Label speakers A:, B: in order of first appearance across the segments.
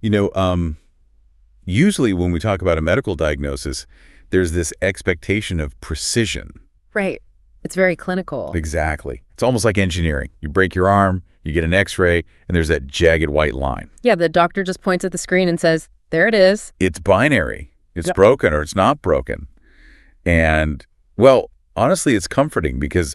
A: You know, usually when we talk about a medical diagnosis, there's this expectation of precision.
B: Right. It's very clinical.
A: Exactly. It's almost like engineering. You break your arm, you get an x-ray, and there's that jagged white line.
B: Yeah, the doctor just points at the screen and says, there it is.
A: It's binary. It's broken or it's not broken. And, well, honestly, it's comforting because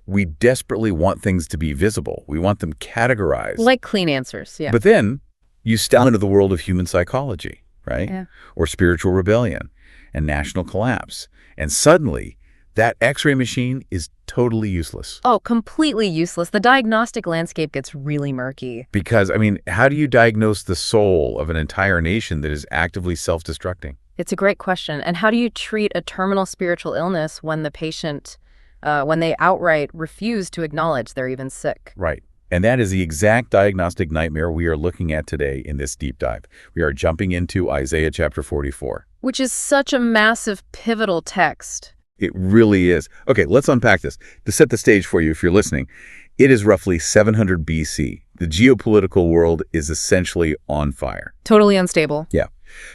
A: we desperately want things to be visible. We want them categorized.
B: Like clean answers, yeah.
A: But then you step into the world of human psychology, right?
B: Yeah.
A: Or spiritual rebellion and national collapse. And suddenly, that x-ray machine is totally useless.
B: Oh, completely useless. The diagnostic landscape gets really murky.
A: Because, I mean, how do you diagnose the soul of an entire nation that is actively self-destructing?
B: It's a great question. And how do you treat a terminal spiritual illness when the patient, when they outright refuse to acknowledge they're even sick?
A: Right. And that is the exact diagnostic nightmare we are looking at today in this deep dive. We are jumping into Isaiah chapter 44.
B: Which is such a massive, pivotal text.
A: It really is. Okay, let's unpack this. To set the stage for you, if you're listening, it is roughly 700 BC. The geopolitical world is essentially on fire.
B: Totally unstable.
A: Yeah.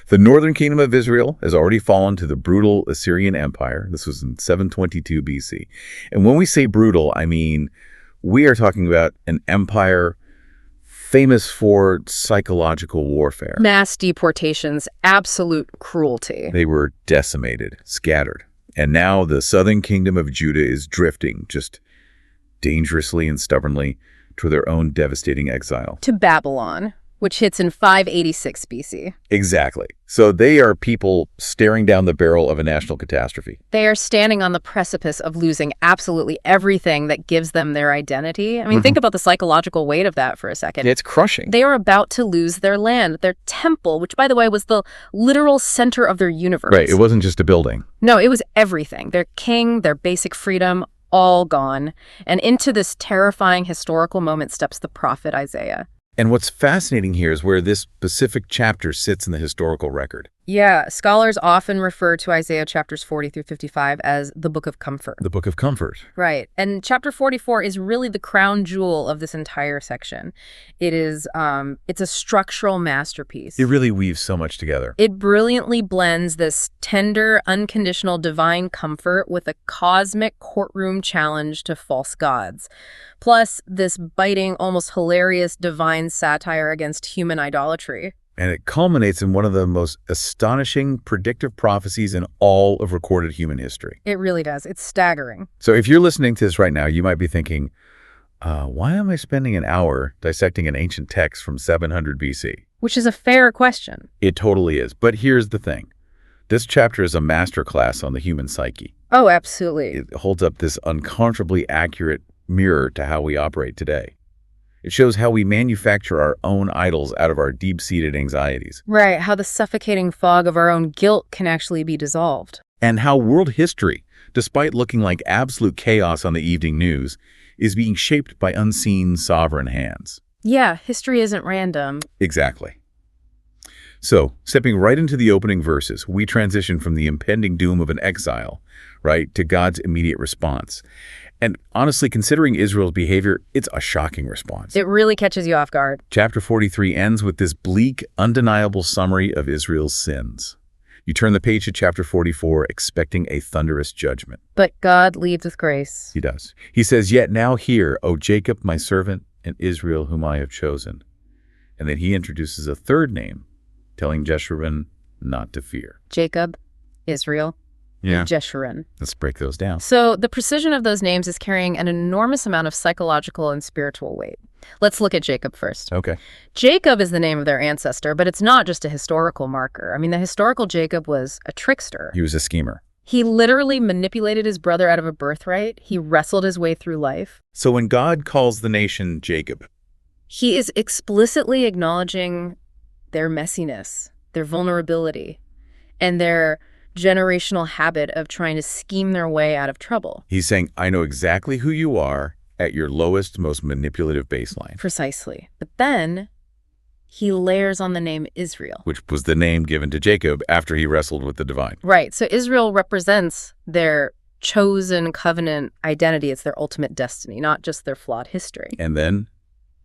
A: The northern kingdom of Israel has already fallen to the brutal Assyrian Empire. This was in 722 BC. And when we say brutal, I mean, we are talking about an empire famous for psychological warfare.
B: Mass deportations, absolute cruelty.
A: They were decimated, scattered. And now the southern kingdom of Judah is drifting, just dangerously and stubbornly, to their own devastating exile.
B: To Babylon, which hits in 586 BC.
A: Exactly. So they are people staring down the barrel of a national catastrophe.
B: They are standing on the precipice of losing absolutely everything that gives them their identity. I mean, think about the psychological weight of that for a second.
A: It's crushing.
B: They are about to lose their land, their temple, which, by the way, was the literal center of their universe.
A: Right. It wasn't just a building.
B: No, it was everything. Their king, their basic freedom, all gone. And into this terrifying historical moment steps the prophet Isaiah.
A: And what's fascinating here is where this specific chapter sits in the historical record.
B: Yeah, scholars often refer to Isaiah chapters 40 through 55 as the Book of Comfort.
A: The Book of Comfort.
B: Right. And chapter 44 is really the crown jewel of this entire section. It is, it's a structural masterpiece.
A: It really weaves so much together.
B: It brilliantly blends this tender, unconditional divine comfort with a cosmic courtroom challenge to false gods. Plus, this biting, almost hilarious divine satire against human idolatry.
A: And it culminates in one of the most astonishing predictive prophecies in all of recorded human history.
B: It really does. It's staggering.
A: So if you're listening to this right now, you might be thinking, why am I spending an hour dissecting an ancient text from 700 BC?
B: Which is a fair question.
A: It totally is. But here's the thing. This chapter is a masterclass on the human psyche.
B: Oh, absolutely.
A: It holds up this uncomfortably accurate mirror to how we operate today. It shows how we manufacture our own idols out of our deep-seated anxieties.
B: Right, how the suffocating fog of our own guilt can actually be dissolved.
A: And how world history, despite looking like absolute chaos on the evening news, is being shaped by unseen sovereign hands.
B: Yeah, history isn't random.
A: Exactly. So, stepping right into the opening verses, we transition from the impending doom of an exile, right, to God's immediate response. And honestly, considering Israel's behavior, it's a shocking response.
B: It really catches you off guard.
A: Chapter 43 ends with this bleak, undeniable summary of Israel's sins. You turn the page to chapter 44, expecting a thunderous judgment.
B: But God leads with grace.
A: He does. He says, "Yet now hear, O Jacob, my servant, and Israel, whom I have chosen." And then he introduces a third name, telling Jeshurun not to fear.
B: Jacob, Israel, Jeshurun.
A: Let's break those down.
B: So the precision of those names is carrying an enormous amount of psychological and spiritual weight. Let's look at Jacob first.
A: Okay.
B: Jacob is the name of their ancestor, but it's not just a historical marker. I mean, the historical Jacob was a trickster.
A: He was a schemer.
B: He literally manipulated his brother out of a birthright. He wrestled his way through life.
A: So when God calls the nation Jacob,
B: he is explicitly acknowledging their messiness, their vulnerability, and their generational habit of trying to scheme their way out of trouble.
A: He's saying, I know exactly who you are at your lowest, most manipulative baseline.
B: Precisely. But then he layers on the name Israel,
A: which was the name given to Jacob after he wrestled with the divine.
B: Right. So Israel represents their chosen covenant identity. It's their ultimate destiny, not just their flawed history.
A: And then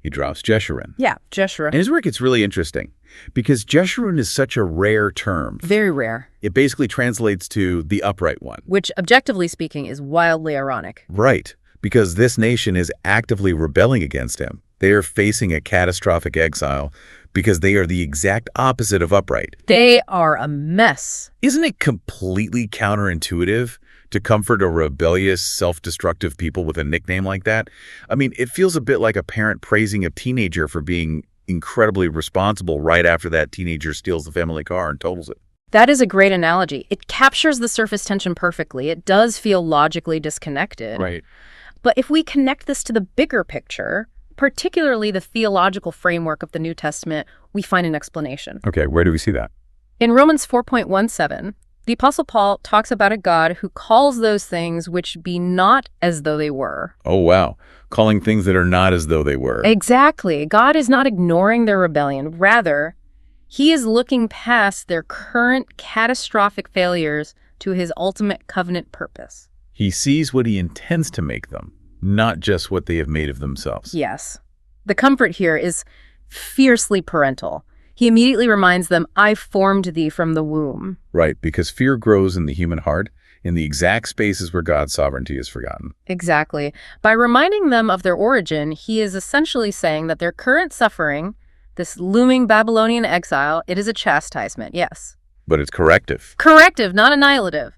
A: He drops Jeshurun.
B: Yeah, Jeshurun.
A: And here's where it gets really interesting, because Jeshurun is such a rare term.
B: Very rare.
A: It basically translates to the upright one.
B: Which, objectively speaking, is wildly ironic.
A: Right, because this nation is actively rebelling against him. They are facing a catastrophic exile because they are the exact opposite of upright.
B: They are a mess.
A: Isn't it completely counterintuitive to comfort a rebellious, self-destructive people with a nickname like that? I mean, it feels a bit like a parent praising a teenager for being incredibly responsible right after that teenager steals the family car and totals it.
B: That is a great analogy. It captures the surface tension perfectly. It does feel logically disconnected.
A: Right.
B: But if we connect this to the bigger picture, particularly the theological framework of the New Testament, we find an explanation.
A: Okay, where do we see that?
B: In Romans 4.17, the Apostle Paul talks about a God who calls those things which be not as though they were.
A: Oh, wow. Calling things that are not as though they were.
B: Exactly. God is not ignoring their rebellion. Rather, he is looking past their current catastrophic failures to his ultimate covenant purpose.
A: He sees what he intends to make them, not just what they have made of themselves.
B: Yes. The comfort here is fiercely parental. He immediately reminds them, I formed thee from the womb.
A: Right, because fear grows in the human heart in the exact spaces where God's sovereignty is forgotten.
B: Exactly. By reminding them of their origin, he is essentially saying that their current suffering, this looming Babylonian exile, it is a chastisement, yes.
A: But it's corrective.
B: Corrective, not annihilative.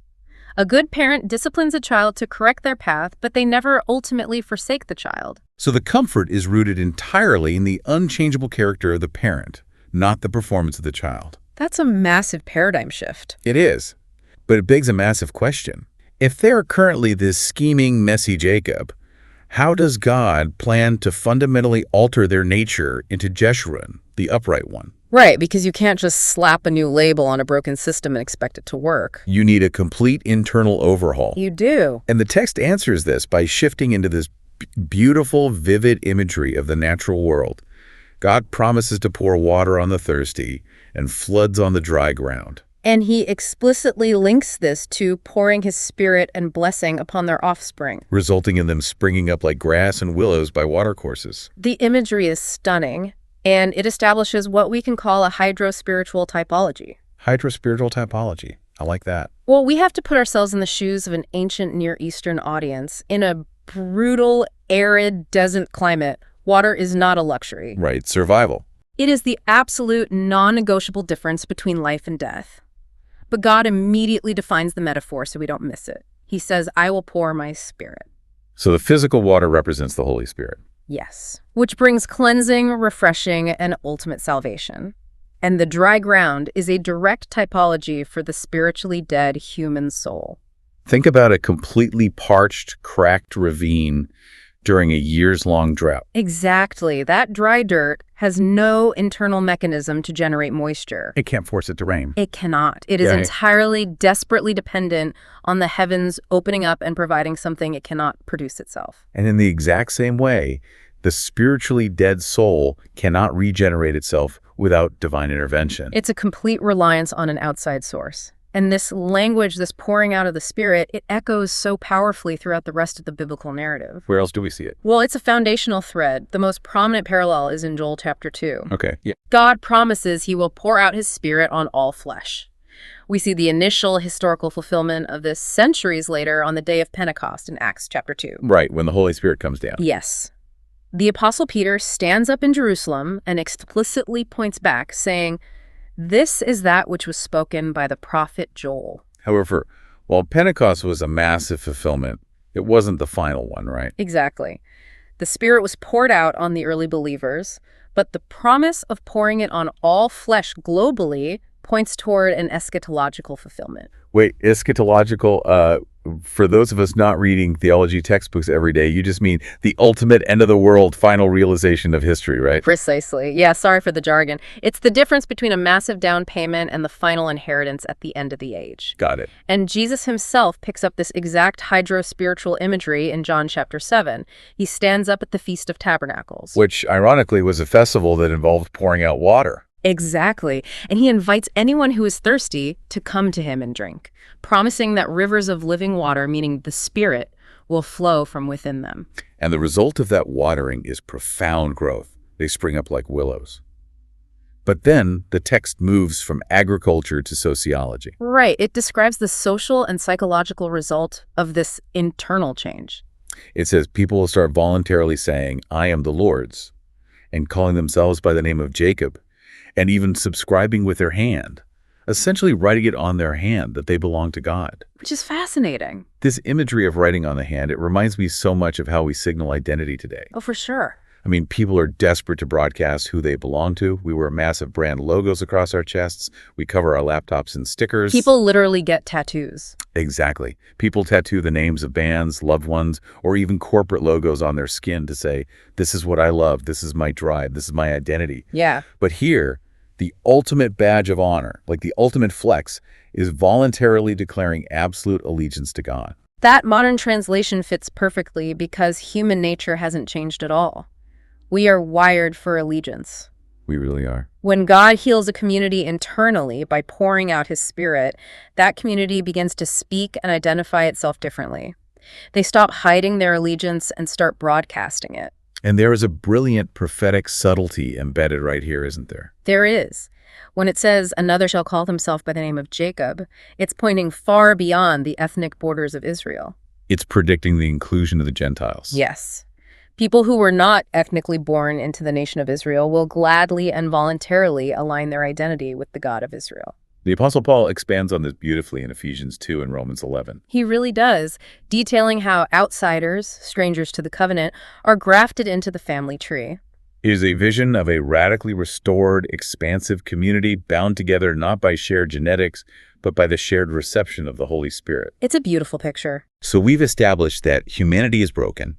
B: A good parent disciplines a child to correct their path, but they never ultimately forsake the child.
A: So the comfort is rooted entirely in the unchangeable character of the parent, not the performance of the child.
B: That's a massive paradigm shift.
A: It is. But it begs a massive question. If they are currently this scheming, messy Jacob, how does God plan to fundamentally alter their nature into Jeshurun, the upright one?
B: Right, because you can't just slap a new label on a broken system and expect it to work.
A: You need a complete internal overhaul.
B: You do.
A: And the text answers this by shifting into this beautiful, vivid imagery of the natural world. God promises to pour water on the thirsty and floods on the dry ground.
B: And he explicitly links this to pouring his spirit and blessing upon their offspring,
A: resulting in them springing up like grass and willows by watercourses.
B: The imagery is stunning, and it establishes what we can call a hydro-spiritual typology.
A: Hydro-spiritual typology. I like that.
B: Well, we have to put ourselves in the shoes of an ancient Near Eastern audience. In a brutal, arid, desert climate, water is not a luxury.
A: Right, survival.
B: It is the absolute non-negotiable difference between life and death. But God immediately defines the metaphor so we don't miss it. He says, I will pour my spirit.
A: So the physical water represents the Holy Spirit.
B: Yes. Which brings cleansing, refreshing, and ultimate salvation. And the dry ground is a direct typology for the spiritually dead human soul.
A: Think about a completely parched, cracked ravine during a years-long drought.
B: Exactly. That dry dirt has no internal mechanism to generate moisture.
A: It can't force it to rain.
B: It cannot. It is entirely, desperately dependent on the heavens opening up and providing something it cannot produce itself.
A: And in the exact same way, the spiritually dead soul cannot regenerate itself without divine intervention.
B: It's a complete reliance on an outside source. And this language, this pouring out of the Spirit, it echoes so powerfully throughout the rest of the biblical narrative.
A: Where else do we see it?
B: Well, it's a foundational thread. The most prominent parallel is in Joel chapter 2.
A: Okay, yeah.
B: God promises he will pour out his Spirit on all flesh. We see the initial historical fulfillment of this centuries later on the day of Pentecost in Acts chapter 2.
A: Right, when the Holy Spirit comes down.
B: Yes. The Apostle Peter stands up in Jerusalem and explicitly points back, saying, this is that which was spoken by the prophet Joel.
A: However, while Pentecost was a massive fulfillment, it wasn't the final one, right?
B: Exactly. The Spirit was poured out on the early believers, but the promise of pouring it on all flesh globally points toward an eschatological fulfillment.
A: Wait, eschatological, for those of us not reading theology textbooks every day, you just mean the ultimate end-of-the-world final realization of history, right?
B: Precisely. Yeah, sorry for the jargon. It's the difference between a massive down payment and the final inheritance at the end of the age.
A: Got it.
B: And Jesus himself picks up this exact hydro-spiritual imagery in John chapter 7. He stands up at the Feast of Tabernacles.
A: Which, ironically, was a festival that involved pouring out water.
B: Exactly. And he invites anyone who is thirsty to come to him and drink, promising that rivers of living water, meaning the Spirit, will flow from within them.
A: And the result of that watering is profound growth. They spring up like willows. But then the text moves from agriculture to sociology.
B: Right. It describes the social and psychological result of this internal change.
A: It says people will start voluntarily saying, I am the Lord's, and calling themselves by the name of Jacob, and even subscribing with their hand, essentially writing it on their hand that they belong to God.
B: Which is fascinating.
A: This imagery of writing on the hand, it reminds me so much of how we signal identity today.
B: Oh, for sure.
A: I mean, people are desperate to broadcast who they belong to. We wear massive brand logos across our chests. We cover our laptops in stickers.
B: People literally get tattoos.
A: Exactly. People tattoo the names of bands, loved ones, or even corporate logos on their skin to say, this is what I love, this is my drive, this is my identity.
B: Yeah.
A: But here, the ultimate badge of honor, like the ultimate flex, is voluntarily declaring absolute allegiance to God.
B: That modern translation fits perfectly because human nature hasn't changed at all. We are wired for allegiance.
A: We really are.
B: When God heals a community internally by pouring out his spirit, that community begins to speak and identify itself differently. They stop hiding their allegiance and start broadcasting it.
A: And there is a brilliant prophetic subtlety embedded right here, isn't there?
B: There is. When it says, another shall call himself by the name of Jacob, it's pointing far beyond the ethnic borders of Israel.
A: It's predicting the inclusion of the Gentiles.
B: Yes. People who were not ethnically born into the nation of Israel will gladly and voluntarily align their identity with the God of Israel.
A: The Apostle Paul expands on this beautifully in Ephesians 2 and Romans 11.
B: He really does, detailing how outsiders, strangers to the covenant, are grafted into the family tree.
A: It is a vision of a radically restored, expansive community bound together not by shared genetics, but by the shared reception of the Holy Spirit.
B: It's a beautiful picture.
A: So we've established that humanity is broken,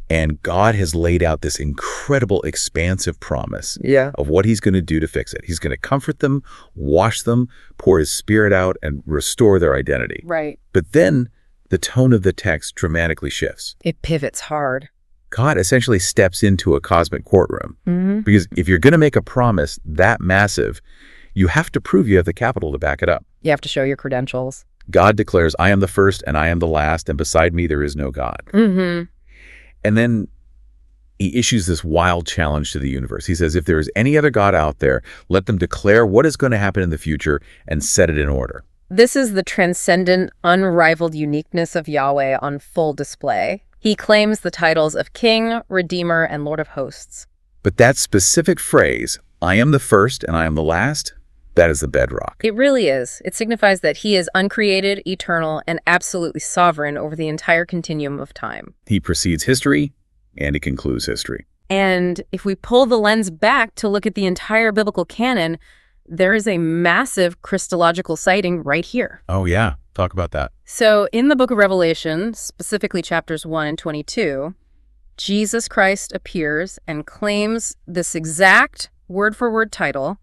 A: and God has laid out this incredible, expansive promise of what he's going to do to fix it. He's going to comfort them, wash them, pour his spirit out, and restore their identity.
B: Right.
A: But then the tone of the text dramatically shifts.
B: It pivots hard.
A: God essentially steps into a cosmic courtroom. Because if you're going to make a promise that massive, you have to prove you have the capital to back it up.
B: You have to show your credentials.
A: God declares, I am the first and I am the last, and beside me there is no God. And then he issues this wild challenge to the universe. He says, if there is any other God out there, let them declare what is going to happen in the future and set it in order.
B: This is the transcendent, unrivaled uniqueness of Yahweh on full display. He claims the titles of King, Redeemer, and Lord of Hosts.
A: But that specific phrase, I am the first and I am the last, that is the bedrock.
B: It really is. It signifies that he is uncreated, eternal, and absolutely sovereign over the entire continuum of time.
A: He precedes history and he concludes history.
B: And if we pull the lens back to look at the entire biblical canon, there is a massive Christological sighting right here.
A: Oh yeah, talk about that.
B: So in the book of Revelation, specifically chapters 1 and 22, Jesus Christ appears and claims this exact word-for-word title.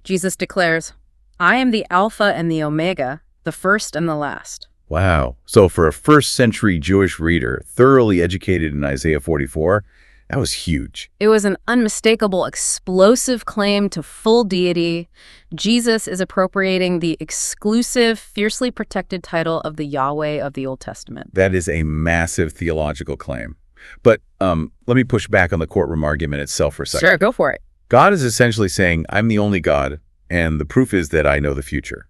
B: Jesus declares, I am the Alpha and the Omega, the first and the last.
A: Wow. So for a first century Jewish reader, thoroughly educated in Isaiah 44, that was huge.
B: It was an unmistakable, explosive claim to full deity. Jesus is appropriating the exclusive, fiercely protected title of the Yahweh of the Old Testament.
A: That is a massive theological claim. But let me push back on the courtroom argument itself for a second.
B: Sure, go for it.
A: God is essentially saying, I'm the only God, and the proof is that I know the future.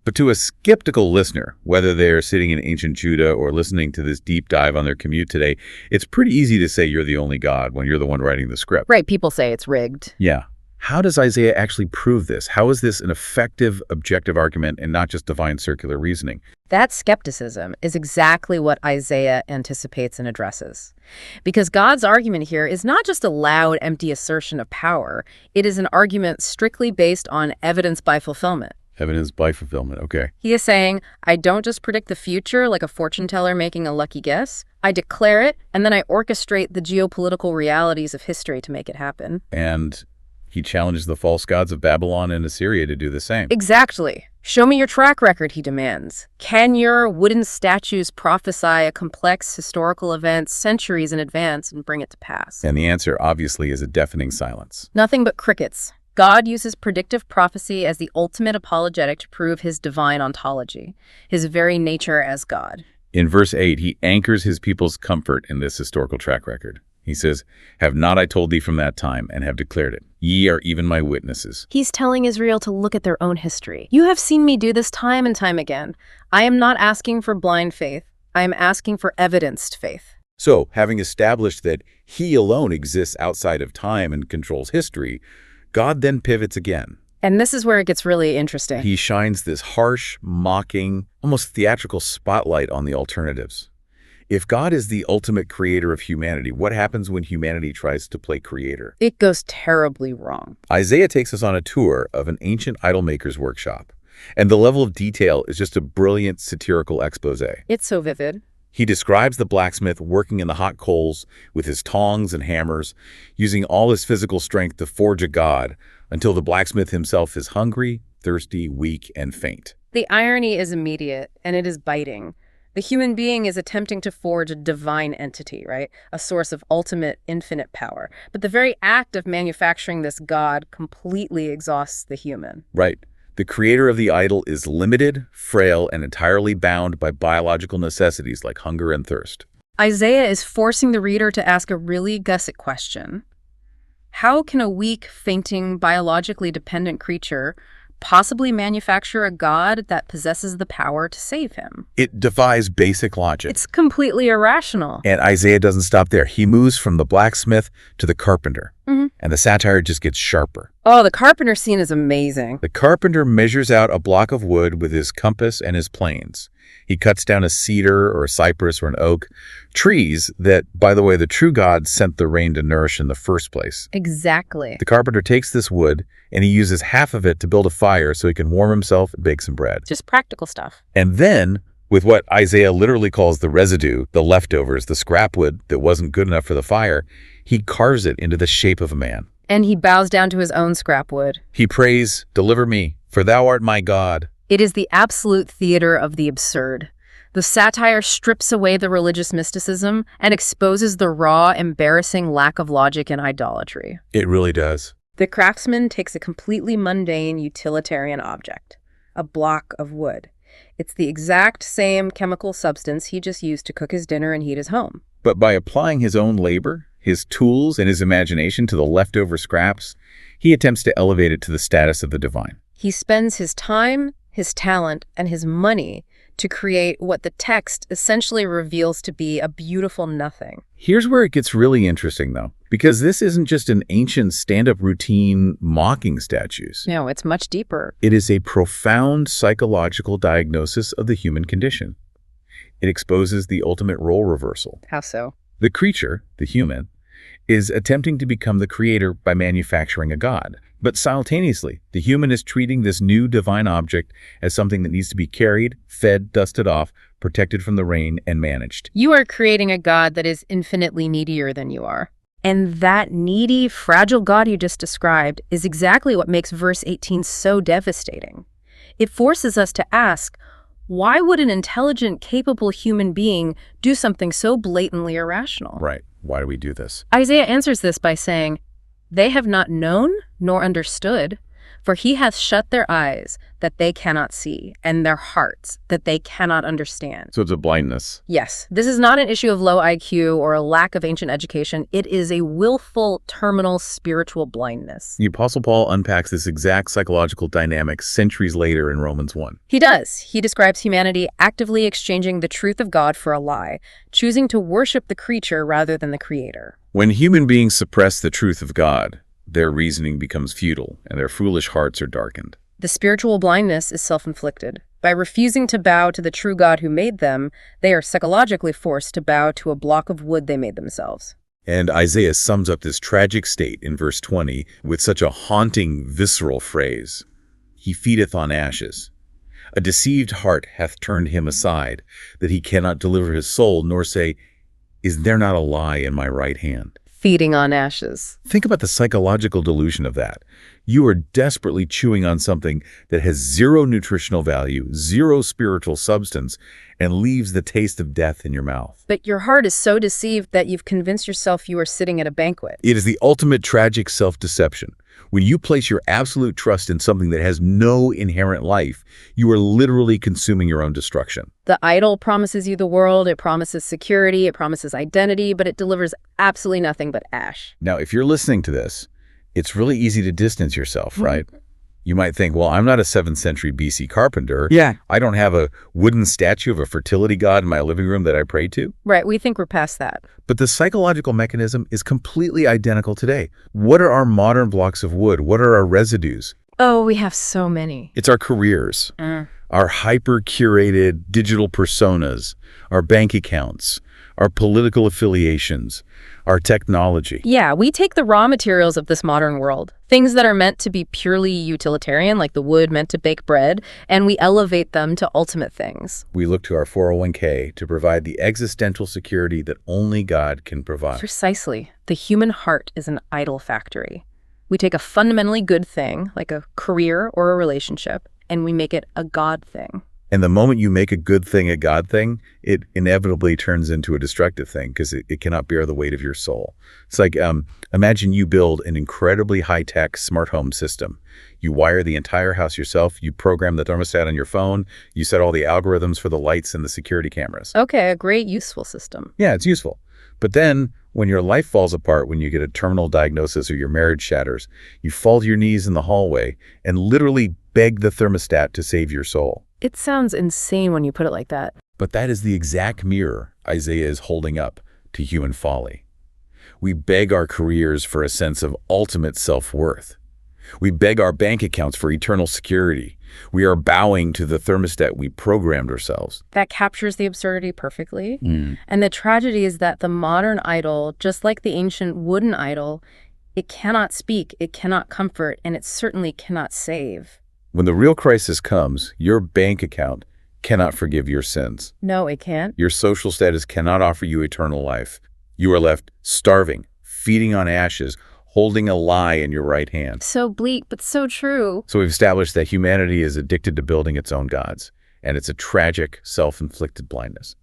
A: But to a skeptical listener, whether they're sitting in ancient Judah or listening to this deep dive on their commute today, it's pretty easy to say you're the only God when you're the one writing the script.
B: Right, people say it's rigged.
A: Yeah. How does Isaiah actually prove this? How is this an effective, objective argument and not just divine circular reasoning?
B: That skepticism is exactly what Isaiah anticipates and addresses. Because God's argument here is not just a loud, empty assertion of power. It is an argument strictly based on evidence by fulfillment.
A: Evidence by fulfillment, okay.
B: He is saying, I don't just predict the future like a fortune teller making a lucky guess. I declare it, and then I orchestrate the geopolitical realities of history to make it happen.
A: And he challenges the false gods of Babylon and Assyria to do the same.
B: Exactly. Show me your track record, he demands. Can your wooden statues prophesy a complex historical event centuries in advance and bring it to pass?
A: And the answer, obviously, is a deafening silence.
B: Nothing but crickets. God uses predictive prophecy as the ultimate apologetic to prove his divine ontology, his very nature as God.
A: In verse 8, he anchors his people's comfort in this historical track record. He says, "Have not I told thee from that time, and have declared it? Ye are even my witnesses."
B: He's telling Israel to look at their own history. You have seen me do this time and time again. I am not asking for blind faith. I am asking for evidenced faith.
A: So, having established that he alone exists outside of time and controls history, God then pivots again.
B: And this is where it gets really interesting.
A: He shines this harsh, mocking, almost theatrical spotlight on the alternatives. If God is the ultimate creator of humanity, what happens when humanity tries to play creator?
B: It goes terribly wrong.
A: Isaiah takes us on a tour of an ancient idol maker's workshop, and the level of detail is just a brilliant satirical expose.
B: It's so vivid.
A: He describes the blacksmith working in the hot coals with his tongs and hammers, using all his physical strength to forge a god, until the blacksmith himself is hungry, thirsty, weak, and faint.
B: The irony is immediate, and it is biting. The human being is attempting to forge a divine entity, right? A source of ultimate, infinite power. But the very act of manufacturing this god completely exhausts the human.
A: Right. The creator of the idol is limited, frail, and entirely bound by biological necessities like hunger and thirst.
B: Isaiah is forcing the reader to ask a really gusset question. How can a weak, fainting, biologically dependent creature possibly manufacture a god that possesses the power to save him?
A: It defies basic logic.
B: It's completely irrational.
A: And Isaiah doesn't stop there. He moves from the blacksmith to the carpenter. And the satire just gets sharper.
B: Oh, the carpenter scene is amazing.
A: The carpenter measures out a block of wood with his compass and his planes. He cuts down a cedar or a cypress or an oak, trees that, by the way, the true God sent the rain to nourish in the first place.
B: Exactly.
A: The carpenter takes this wood and he uses half of it to build a fire so he can warm himself and bake some bread.
B: Just practical stuff.
A: And then, with what Isaiah literally calls the residue, the leftovers, the scrap wood that wasn't good enough for the fire, he carves it into the shape of a man.
B: And he bows down to his own scrap wood.
A: He prays, "Deliver me, for thou art my God."
B: It is the absolute theater of the absurd. The satire strips away the religious mysticism and exposes the raw, embarrassing lack of logic in idolatry.
A: It really does.
B: The craftsman takes a completely mundane utilitarian object, a block of wood. It's the exact same chemical substance he just used to cook his dinner and heat his home.
A: But by applying his own labor, his tools, and his imagination to the leftover scraps, he attempts to elevate it to the status of the divine.
B: He spends his time, his talent, and his money to create what the text essentially reveals to be a beautiful nothing.
A: Here's where it gets really interesting, though, because this isn't just an ancient stand-up routine mocking statues.
B: No, it's much deeper.
A: It is a profound psychological diagnosis of the human condition. It exposes the ultimate role reversal.
B: How so?
A: The creature, the human, is attempting to become the creator by manufacturing a god. But simultaneously, the human is treating this new divine object as something that needs to be carried, fed, dusted off, protected from the rain, and managed.
B: You are creating a god that is infinitely needier than you are. And that needy, fragile God you just described is exactly what makes verse 18 so devastating. It forces us to ask, why would an intelligent, capable human being do something so blatantly irrational?
A: Right. Why do we do this?
B: Isaiah answers this by saying, "They have not known nor understood, for he hath shut their eyes that they cannot see, and their hearts that they cannot understand."
A: So it's a blindness.
B: Yes, this is not an issue of low IQ or a lack of ancient education. It is a willful, terminal spiritual blindness.
A: The Apostle Paul unpacks this exact psychological dynamic centuries later in Romans 1.
B: He does. He describes humanity actively exchanging the truth of God for a lie, choosing to worship the creature rather than the creator.
A: When human beings suppress the truth of God, their reasoning becomes futile and their foolish hearts are darkened.
B: The spiritual blindness is self-inflicted. By refusing to bow to the true God who made them, they are psychologically forced to bow to a block of wood they made themselves.
A: And Isaiah sums up this tragic state in verse 20 with such a haunting, visceral phrase. He feedeth on ashes. A deceived heart hath turned him aside, that he cannot deliver his soul, nor say, Is there not a lie in my right hand?
B: Feeding on ashes.
A: Think about the psychological delusion of that. You are desperately chewing on something that has zero nutritional value, zero spiritual substance, and leaves the taste of death in your mouth.
B: But your heart is so deceived that you've convinced yourself you are sitting at a banquet.
A: It is the ultimate tragic self-deception. When you place your absolute trust in something that has no inherent life, you are literally consuming your own destruction.
B: The idol promises you the world, it promises security, it promises identity, but it delivers absolutely nothing but ash.
A: Now, if you're listening to this, it's really easy to distance yourself, right? You might think, well, I'm not a 7th century BC carpenter.
C: Yeah.
A: I don't have a wooden statue of a fertility god in my living room that I pray to.
B: Right, we think we're past that.
A: But the psychological mechanism is completely identical today. What are our modern blocks of wood? What are our residues?
B: Oh, we have so many.
A: It's our careers, our hyper-curated digital personas, our bank accounts, our political affiliations, our technology.
B: Yeah, we take the raw materials of this modern world, things that are meant to be purely utilitarian, like the wood meant to bake bread, and we elevate them to ultimate things.
A: We look to our 401k to provide the existential security that only God can provide.
B: Precisely. The human heart is an idol factory. We take a fundamentally good thing, like a career or a relationship, and we make it a God thing.
A: And the moment you make a good thing a God thing, it inevitably turns into a destructive thing because it cannot bear the weight of your soul. It's like, imagine you build an incredibly high-tech smart home system. You wire the entire house yourself, you program the thermostat on your phone, you set all the algorithms for the lights and the security cameras.
B: Okay, a great, useful system.
A: Yeah, it's useful. But then when your life falls apart, when you get a terminal diagnosis or your marriage shatters, you fall to your knees in the hallway and literally beg the thermostat to save your soul.
B: It sounds insane when you put it like that.
A: But that is the exact mirror Isaiah is holding up to human folly. We beg our careers for a sense of ultimate self-worth. We beg our bank accounts for eternal security. We are bowing to the thermostat we programmed ourselves.
B: That captures the absurdity perfectly. And the tragedy is that the modern idol, just like the ancient wooden idol, it cannot speak, it cannot comfort, and it certainly cannot save.
A: When the real crisis comes, your bank account cannot forgive your sins.
B: No, it can't.
A: Your social status cannot offer you eternal life. You are left starving, feeding on ashes, holding a lie in your right hand.
B: So bleak, but so true.
A: So we've established that humanity is addicted to building its own gods, and it's a tragic, self-inflicted blindness.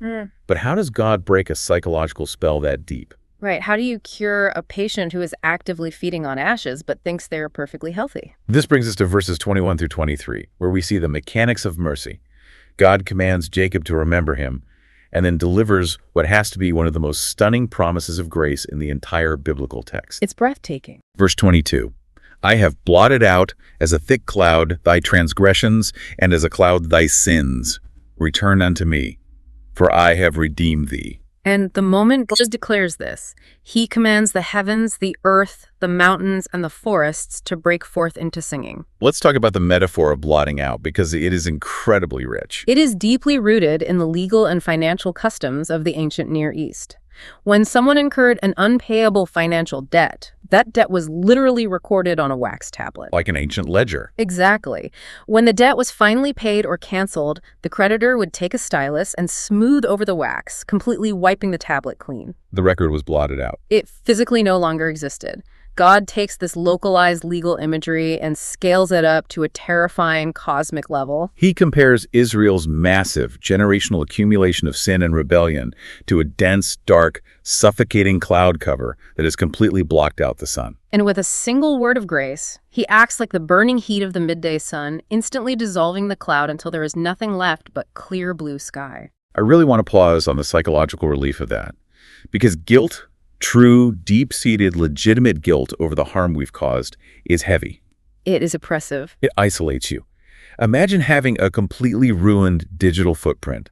A: But how does God break a psychological spell that deep?
B: Right. How do you cure a patient who is actively feeding on ashes but thinks they're perfectly healthy?
A: This brings us to verses 21 through 23, where we see the mechanics of mercy. God commands Jacob to remember him, and then delivers what has to be one of the most stunning promises of grace in the entire biblical text.
B: It's breathtaking.
A: Verse 22, I have blotted out as a thick cloud thy transgressions, and as a cloud thy sins. Return unto me, for I have redeemed thee.
B: And the moment God declares this, he commands the heavens, the earth, the mountains, and the forests to break forth into singing.
A: Let's talk about the metaphor of blotting out, because it is incredibly rich.
B: It is deeply rooted in the legal and financial customs of the ancient Near East. When someone incurred an unpayable financial debt, that debt was literally recorded on a wax tablet.
A: Like an ancient ledger.
B: Exactly. When the debt was finally paid or canceled, the creditor would take a stylus and smooth over the wax, completely wiping the tablet clean.
A: The record was blotted out.
B: It physically no longer existed. God takes this localized legal imagery and scales it up to a terrifying cosmic level.
A: He compares Israel's massive generational accumulation of sin and rebellion to a dense, dark, suffocating cloud cover that has completely blocked out the sun.
B: And with a single word of grace, he acts like the burning heat of the midday sun, instantly dissolving the cloud until there is nothing left but clear blue sky.
A: I really want to pause on the psychological relief of that, because guilt, true, deep-seated, legitimate guilt over the harm we've caused, is heavy.
B: It is oppressive.
A: It isolates you. Imagine having a completely ruined digital footprint.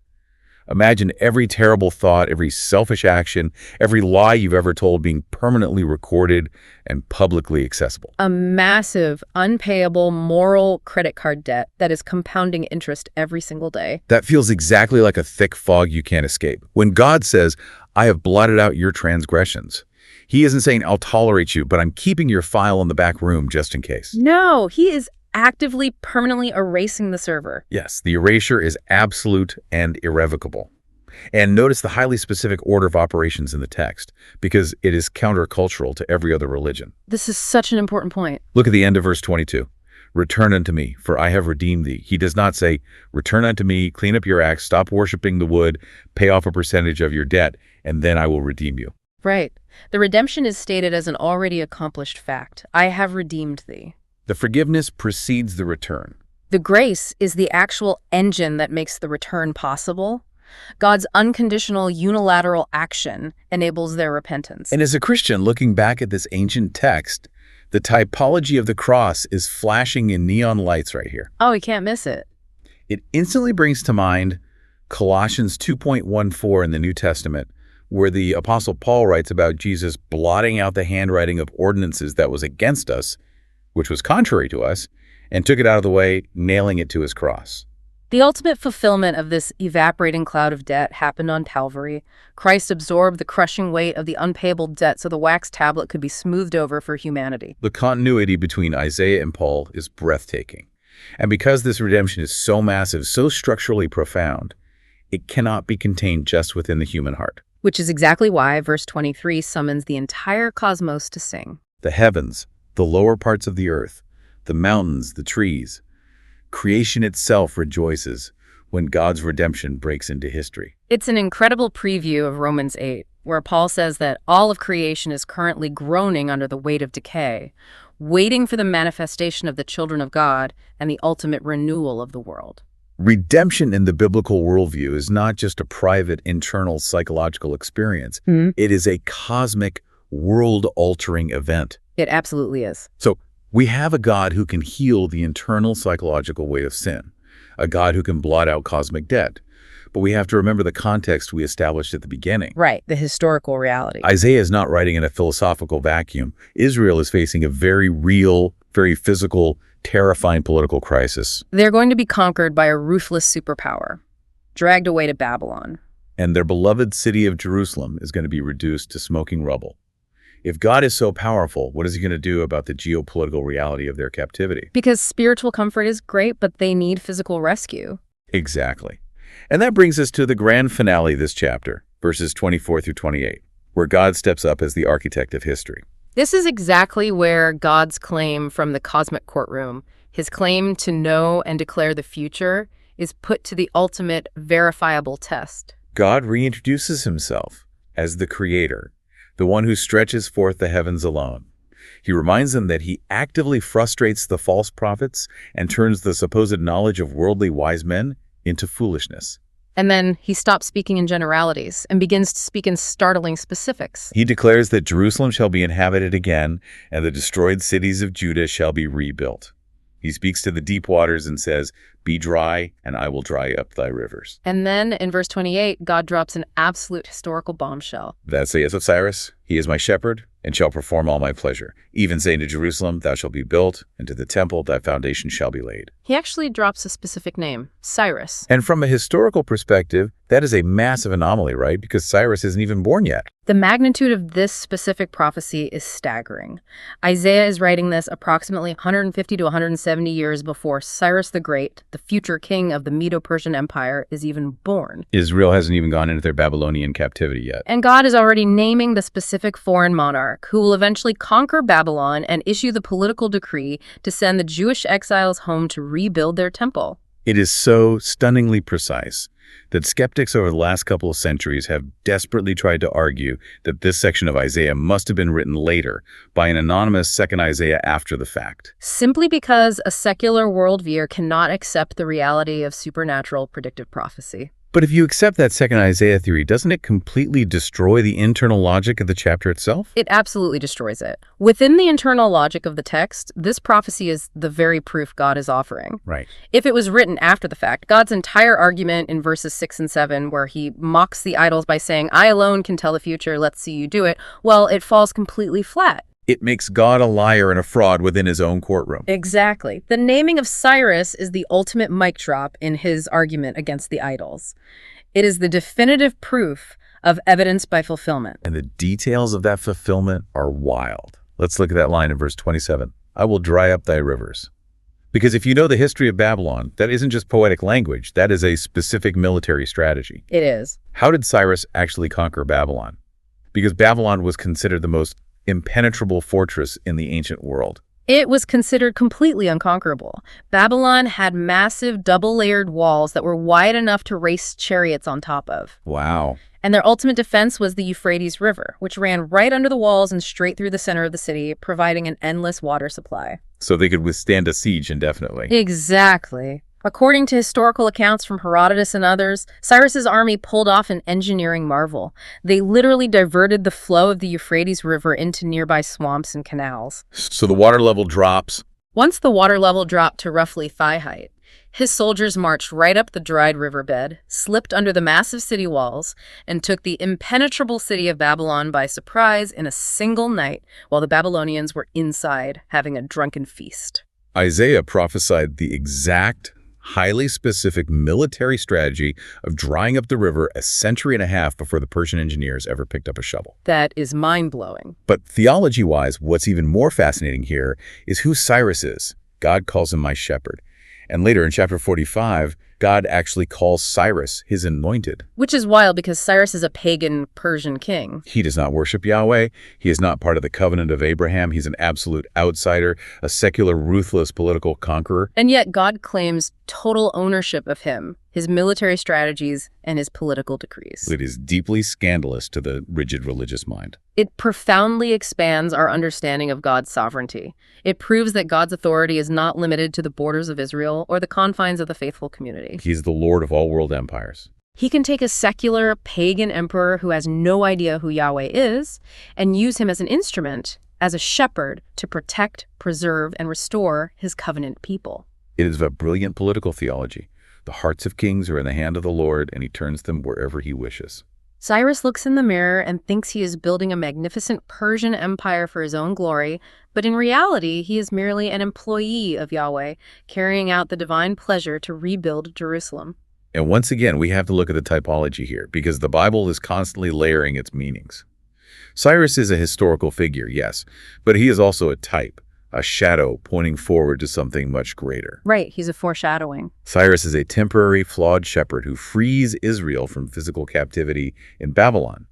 A: Imagine every terrible thought, every selfish action, every lie you've ever told being permanently recorded and publicly accessible.
B: A massive, unpayable, moral credit card debt that is compounding interest every single day.
A: That feels exactly like a thick fog you can't escape. When God says, I have blotted out your transgressions, he isn't saying, I'll tolerate you, but I'm keeping your file in the back room just in case.
B: No, he is actively, permanently erasing the server.
A: Yes, the erasure is absolute and irrevocable. And notice the highly specific order of operations in the text, because it is countercultural to every other religion.
B: This is such an important point.
A: Look at the end of verse 22. Return unto me, for I have redeemed thee. He does not say, return unto me, clean up your acts, stop worshiping the wood, pay off a percentage of your debt, and then I will redeem you.
B: Right. The redemption is stated as an already accomplished fact. I have redeemed thee.
A: The forgiveness precedes the return.
B: The grace is the actual engine that makes the return possible. God's unconditional unilateral action enables their repentance.
A: And as a Christian looking back at this ancient text, the typology of the cross is flashing in neon lights right here.
B: Oh, you can't miss it.
A: It instantly brings to mind Colossians 2.14 in the New Testament, where the Apostle Paul writes about Jesus blotting out the handwriting of ordinances that was against us, which was contrary to us, and took it out of the way, nailing it to his cross.
B: The ultimate fulfillment of this evaporating cloud of debt happened on Calvary. Christ absorbed the crushing weight of the unpayable debt so the wax tablet could be smoothed over for humanity.
A: The continuity between Isaiah and Paul is breathtaking. And because this redemption is so massive, so structurally profound, it cannot be contained just within the human heart.
B: Which is exactly why verse 23 summons the entire cosmos to sing.
A: The heavens, the lower parts of the earth, the mountains, the trees. Creation itself rejoices when God's redemption breaks into history.
B: It's an incredible preview of Romans 8, where Paul says that all of creation is currently groaning under the weight of decay, waiting for the manifestation of the children of God and the ultimate renewal of the world.
A: Redemption in the biblical worldview is not just a private, internal psychological experience. It is a cosmic, world-altering event.
B: It absolutely is.
A: So we have a God who can heal the internal psychological weight of sin, a God who can blot out cosmic debt. But we have to remember the context we established at the beginning.
B: Right, the historical reality.
A: Isaiah is not writing in a philosophical vacuum. Israel is facing a very real, very physical, terrifying political crisis.
B: They're going to be conquered by a ruthless superpower, dragged away to Babylon.
A: And their beloved city of Jerusalem is going to be reduced to smoking rubble. If God is so powerful, what is he going to do about the geopolitical reality of their captivity?
B: Because spiritual comfort is great, but they need physical rescue.
A: Exactly. And that brings us to the grand finale of this chapter, verses 24 through 28, where God steps up as the architect of history.
B: This is exactly where God's claim from the cosmic courtroom, his claim to know and declare the future, is put to the ultimate verifiable test.
A: God reintroduces himself as the creator, the one who stretches forth the heavens alone. He reminds them that he actively frustrates the false prophets and turns the supposed knowledge of worldly wise men into foolishness.
B: And then he stops speaking in generalities and begins to speak in startling specifics.
A: He declares that Jerusalem shall be inhabited again, and the destroyed cities of Judah shall be rebuilt. He speaks to the deep waters and says, "Be dry, and I will dry up thy rivers."
B: And then in verse 28, God drops an absolute historical bombshell.
A: That saith of Cyrus, he is my shepherd, and shall perform all my pleasure. Even saying to Jerusalem, thou shalt be built, and to the temple thy foundation shall be laid.
B: He actually drops a specific name, Cyrus.
A: And from a historical perspective, that is a massive anomaly, right? Because Cyrus isn't even born yet.
B: The magnitude of this specific prophecy is staggering. Isaiah is writing this approximately 150 to 170 years before Cyrus the Great, the future king of the Medo-Persian Empire, is even born.
A: Israel hasn't even gone into their Babylonian captivity yet.
B: And God is already naming the specific foreign monarch who will eventually conquer Babylon and issue the political decree to send the Jewish exiles home to rebuild their temple.
A: It is so stunningly precise that skeptics over the last couple of centuries have desperately tried to argue that this section of Isaiah must have been written later by an anonymous second Isaiah after the fact.
B: Simply because a secular worldview cannot accept the reality of supernatural predictive prophecy.
A: But if you accept that second Isaiah theory, doesn't it completely destroy the internal logic of the chapter itself?
B: It absolutely destroys it. Within the internal logic of the text, this prophecy is the very proof God is offering.
A: Right.
B: If it was written after the fact, God's entire argument in verses 6 and 7, where he mocks the idols by saying, "I alone can tell the future, let's see you do it," well, it falls completely flat.
A: It makes God a liar and a fraud within his own courtroom.
B: Exactly. The naming of Cyrus is the ultimate mic drop in his argument against the idols. It is the definitive proof of evidence by fulfillment.
A: And the details of that fulfillment are wild. Let's look at that line in verse 27. I will dry up thy rivers. Because if you know the history of Babylon, that isn't just poetic language. That is a specific military strategy.
B: It is.
A: How did Cyrus actually conquer Babylon? Because Babylon was considered the most impenetrable fortress in the ancient world.
B: It was considered completely unconquerable. Babylon had massive double-layered walls that were wide enough to race chariots on top of.
A: Wow.
B: And their ultimate defense was the Euphrates River, which ran right under the walls and straight through the center of the city, providing an endless water supply.
A: So they could withstand a siege indefinitely.
B: Exactly. According to historical accounts from Herodotus and others, Cyrus's army pulled off an engineering marvel. They literally diverted the flow of the Euphrates River into nearby swamps and canals.
A: So the water level drops.
B: Once the water level dropped to roughly thigh height, his soldiers marched right up the dried riverbed, slipped under the massive city walls, and took the impenetrable city of Babylon by surprise in a single night, while the Babylonians were inside having a drunken feast.
A: Isaiah prophesied the exact, highly specific military strategy of drying up the river a century and a half before the Persian engineers ever picked up a shovel.
B: That is mind-blowing.
A: But theology-wise, what's even more fascinating here is who Cyrus is. God calls him my shepherd. And later in chapter 45, God actually calls Cyrus his anointed.
B: Which is wild because Cyrus is a pagan Persian king.
A: He does not worship Yahweh. He is not part of the covenant of Abraham. He's an absolute outsider, a secular, ruthless political conqueror.
B: And yet God claims total ownership of him, his military strategies, and his political decrees.
A: It is deeply scandalous to the rigid religious mind.
B: It profoundly expands our understanding of God's sovereignty. It proves that God's authority is not limited to the borders of Israel or the confines of the faithful community.
A: He's the Lord of all world empires.
B: He can take a secular, pagan emperor who has no idea who Yahweh is and use him as an instrument, as a shepherd, to protect, preserve, and restore his covenant people.
A: It is a brilliant political theology. The hearts of kings are in the hand of the Lord, and he turns them wherever he wishes.
B: Cyrus looks in the mirror and thinks he is building a magnificent Persian empire for his own glory, but in reality, he is merely an employee of Yahweh, carrying out the divine pleasure to rebuild Jerusalem.
A: And once again, we have to look at the typology here, because the Bible is constantly layering its meanings. Cyrus is a historical figure, yes, but he is also a type, a shadow pointing forward to something much greater.
B: Right, he's a foreshadowing.
A: Cyrus is a temporary, flawed shepherd who frees Israel from physical captivity in Babylon.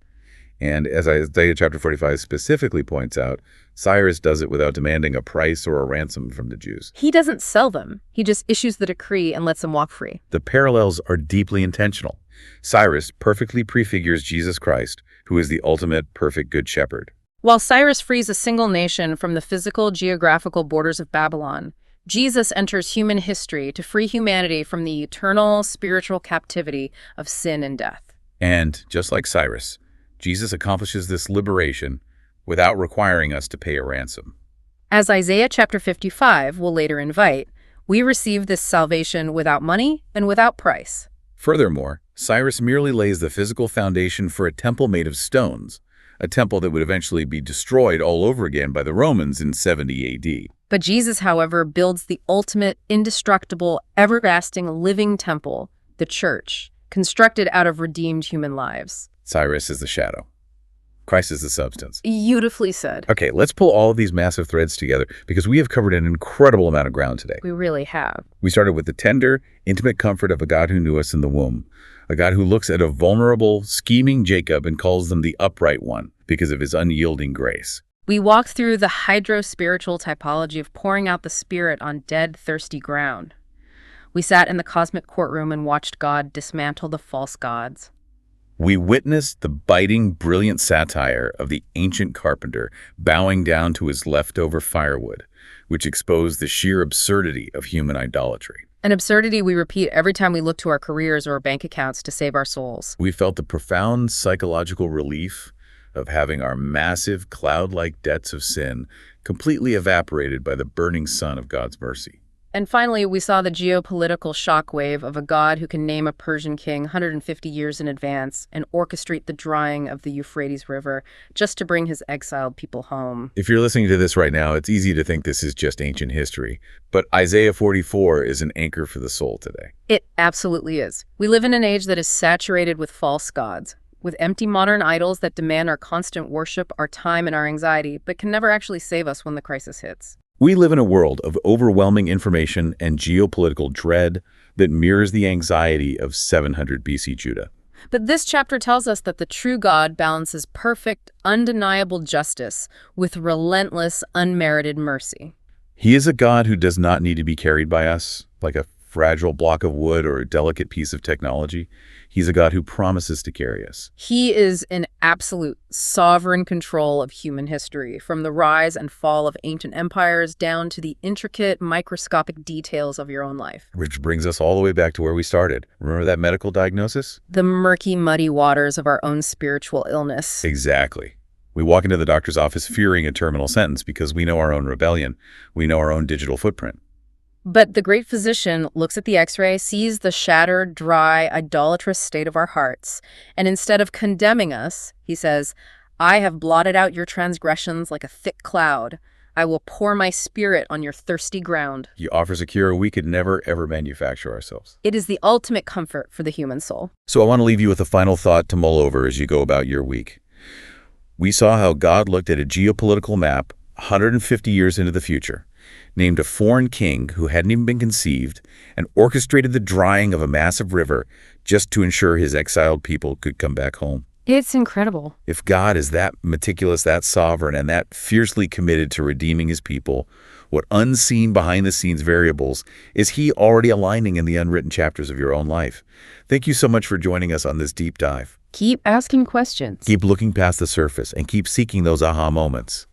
A: And as Isaiah chapter 45 specifically points out, Cyrus does it without demanding a price or a ransom from the Jews.
B: He doesn't sell them. He just issues the decree and lets them walk free.
A: The parallels are deeply intentional. Cyrus perfectly prefigures Jesus Christ, who is the ultimate perfect good shepherd.
B: While Cyrus frees a single nation from the physical, geographical borders of Babylon, Jesus enters human history to free humanity from the eternal, spiritual captivity of sin and death.
A: And just like Cyrus, Jesus accomplishes this liberation without requiring us to pay a ransom.
B: As Isaiah chapter 55 will later invite, we receive this salvation without money and without price.
A: Furthermore, Cyrus merely lays the physical foundation for a temple made of stones, a temple that would eventually be destroyed all over again by the Romans in 70 AD.
B: But Jesus, however, builds the ultimate, indestructible, everlasting living temple, the church, constructed out of redeemed human lives.
A: Cyrus is the shadow. Christ is the substance.
B: Beautifully said.
A: Okay, let's pull all of these massive threads together because we have covered an incredible amount of ground today.
B: We really have.
A: We started with the tender, intimate comfort of a God who knew us in the womb, a God who looks at a vulnerable, scheming Jacob and calls them the upright one because of his unyielding grace.
B: We walked through the hydro-spiritual typology of pouring out the Spirit on dead, thirsty ground. We sat in the cosmic courtroom and watched God dismantle the false gods.
A: We witnessed the biting, brilliant satire of the ancient carpenter bowing down to his leftover firewood, which exposed the sheer absurdity of human idolatry.
B: An absurdity we repeat every time we look to our careers or our bank accounts to save our souls.
A: We felt the profound psychological relief of having our massive, cloud-like debts of sin completely evaporated by the burning sun of God's mercy.
B: And finally, we saw the geopolitical shockwave of a God who can name a Persian king 150 years in advance and orchestrate the drying of the Euphrates River just to bring his exiled people home.
A: If you're listening to this right now, it's easy to think this is just ancient history, but Isaiah 44 is an anchor for the soul today.
B: It absolutely is. We live in an age that is saturated with false gods, with empty modern idols that demand our constant worship, our time, and our anxiety, but can never actually save us when the crisis hits.
A: We live in a world of overwhelming information and geopolitical dread that mirrors the anxiety of 700 BC Judah.
B: But this chapter tells us that the true God balances perfect, undeniable justice with relentless, unmerited mercy.
A: He is a God who does not need to be carried by us, like a fragile block of wood or a delicate piece of technology. He's a God who promises to carry us.
B: He is in absolute sovereign control of human history, from the rise and fall of ancient empires down to the intricate, microscopic details of your own life.
A: Which brings us all the way back to where we started. Remember that medical diagnosis?
B: The murky, muddy waters of our own spiritual illness.
A: Exactly. We walk into the doctor's office fearing a terminal sentence because we know our own rebellion. We know our own digital footprint.
B: But the great physician looks at the x-ray, sees the shattered, dry, idolatrous state of our hearts, and instead of condemning us, he says, "I have blotted out your transgressions like a thick cloud. I will pour my spirit on your thirsty ground."
A: He offers a cure we could never, ever manufacture ourselves.
B: It is the ultimate comfort for the human soul.
A: So I want to leave you with a final thought to mull over as you go about your week. We saw how God looked at a geopolitical map 150 years into the future, named a foreign king who hadn't even been conceived, and orchestrated the drying of a massive river just to ensure his exiled people could come back home.
B: It's incredible.
A: If God is that meticulous, that sovereign, and that fiercely committed to redeeming his people, what unseen behind-the-scenes variables is he already aligning in the unwritten chapters of your own life? Thank you so much for joining us on this deep dive.
B: Keep asking questions.
A: Keep looking past the surface and keep seeking those aha moments.